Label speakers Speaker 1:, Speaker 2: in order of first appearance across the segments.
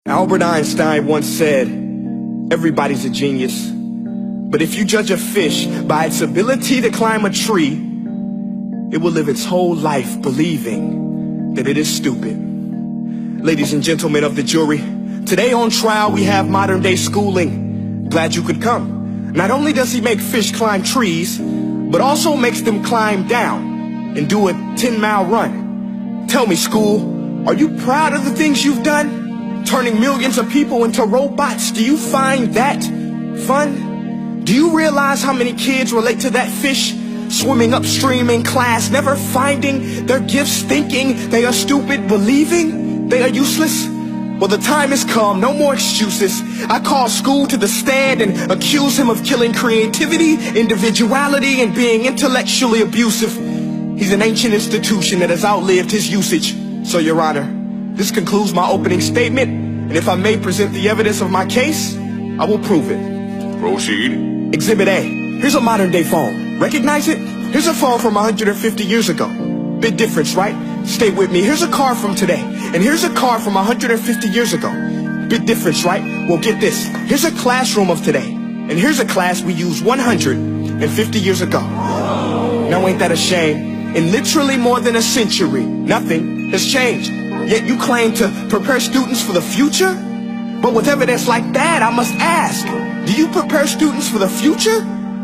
Speaker 1: Albert Einstein once said, everybody's a genius, but if you judge a fish by its ability to climb a tree, it will live its whole life believing that it is stupid. Ladies and gentlemen of the jury, today on trial we have modern day schooling. Glad you could come. Not only does he make fish climb trees, but also makes them climb down and do a 10-mile run. Tell me, school, are you proud of the things you've done? Turning millions of people into robots, do you find that fun? Do you realize how many kids relate to that fish swimming upstream in class, never finding their gifts, thinking they are stupid, believing they are useless? Well, the time has come, no more excuses. I call school to the stand and accuse him of killing creativity, individuality, and being intellectually abusive. He's an ancient institution that has outlived his usage. So, Your Honor, this concludes my opening statement, and if I may present the evidence of my case, I will prove it.
Speaker 2: Proceed.
Speaker 1: Exhibit A. Here's a modern-day phone. Recognize it? Here's a phone from 150 years ago. Big difference, right? Stay with me. Here's a car from today, and here's a car from 150 years ago. Big difference, right? Well, get this. Here's a classroom of today, and here's a class we used 150 years ago. Now, ain't that a shame? In literally more than a century, nothing has changed. Yet you claim to prepare students for the future? But with evidence like that, I must ask, do you prepare students for the future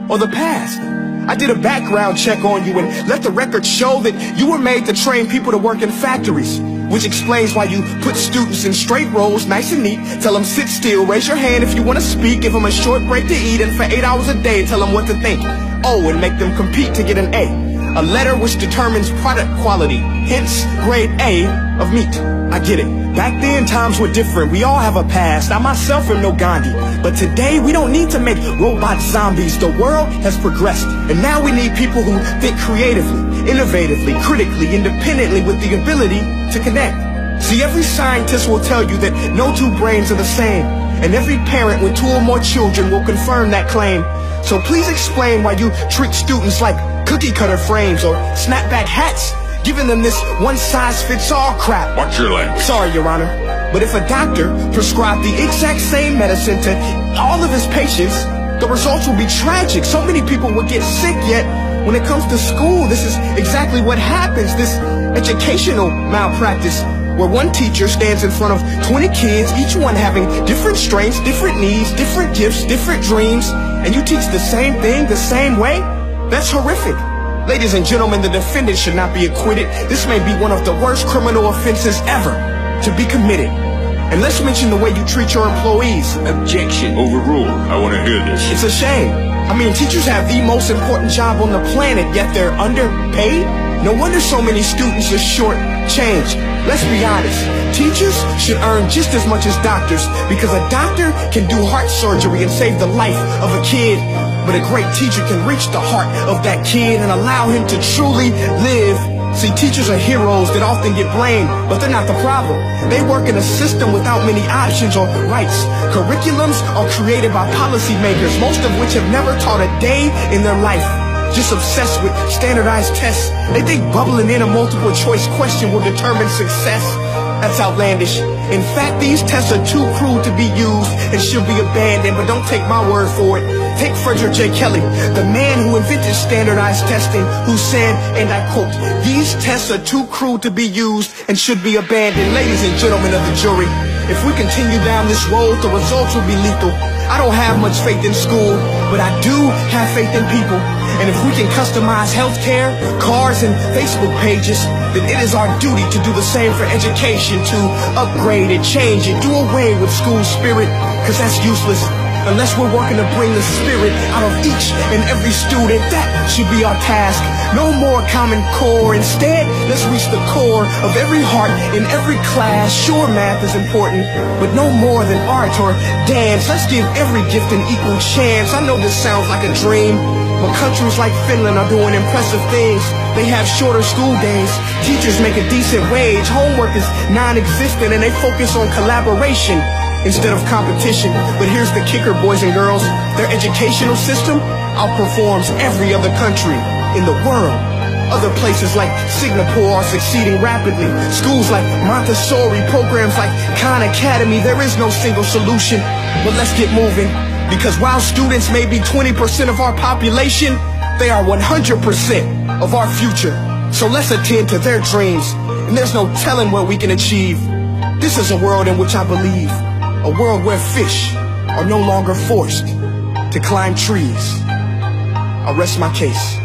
Speaker 1: or the past? I did a background check on you and let the record show that you were made to train people to work in factories, which explains why you put students in straight rows, nice and neat, tell them sit still, raise your hand if you want to speak, give them a short break to eat, and for 8 hours a day tell them what to think. Oh, and make them compete to get an A letter which determines product quality, hence grade A of meat. I get it. Back then, times were different. We all have a past. I myself am no Gandhi. But today, we don't need to make robot zombies. The world has progressed. And now we need people who think creatively, innovatively, critically, independently, with the ability to connect. See, every scientist will tell you that no two brains are the same. And every parent with 2 or more children will confirm that claim. So please explain why you treat students like cookie cutter frames or snapback hats, giving them this one-size-fits-all crap.
Speaker 2: Watch your language.
Speaker 1: Sorry, Your Honor, but if a doctor prescribed the exact same medicine to all of his patients, the results will be tragic. So many people will get sick, yet when it comes to school, this is exactly what happens, this educational malpractice, where one teacher stands in front of 20 kids, each one having different strengths, different needs, different gifts, different dreams, and you teach the same thing the same way? That's horrific. Ladies and gentlemen, the defendant should not be acquitted. This may be one of the worst criminal offenses ever to be committed. And let's mention the way you treat your employees.
Speaker 2: Objection. Overruled. I want to hear this.
Speaker 1: It's a shame. I mean, teachers have the most important job on the planet, yet they're underpaid? No wonder so many students are short-changed. Let's be honest. Teachers should earn just as much as doctors, because a doctor can do heart surgery and save the life of a kid. But a great teacher can reach the heart of that kid and allow him to truly live. See, teachers are heroes that often get blamed, but they're not the problem. They work in a system without many options or rights. Curriculums are created by policymakers, most of which have never taught a day in their life. Just obsessed with standardized tests. They think bubbling in a multiple choice question will determine success. That's outlandish. In fact, these tests are too crude to be used and should be abandoned, but don't take my word for it. Take Frederick J. Kelly, the man who invented standardized testing, who said, and I quote, "These tests are too crude to be used and should be abandoned." Ladies and gentlemen of the jury, if we continue down this road, the results will be lethal. I don't have much faith in school, but I do have faith in people. And if we can customize healthcare, cars, and Facebook pages, then it is our duty to do the same for education, to upgrade it, change it, do away with school spirit, because that's useless. Unless we're working to bring the spirit out of each and every student, that should be our task. No more Common Core. Instead, let's reach the core of every heart in every class. Sure, math is important, but no more than art or dance. Let's give every gift an equal chance. I know this sounds like a dream, but countries like Finland are doing impressive things. They have shorter school days. Teachers make a decent wage. Homework is non-existent, and they focus on collaboration instead of competition. But here's the kicker, boys and girls. Their educational system outperforms every other country in the world. Other places like Singapore are succeeding rapidly. Schools like Montessori, programs like Khan Academy, there is no single solution. But let's get moving, because while students may be 20% of our population, they are 100% of our future. So let's attend to their dreams, and there's no telling what we can achieve. This is a world in which I believe, a world where fish are no longer forced to climb trees. I rest my case.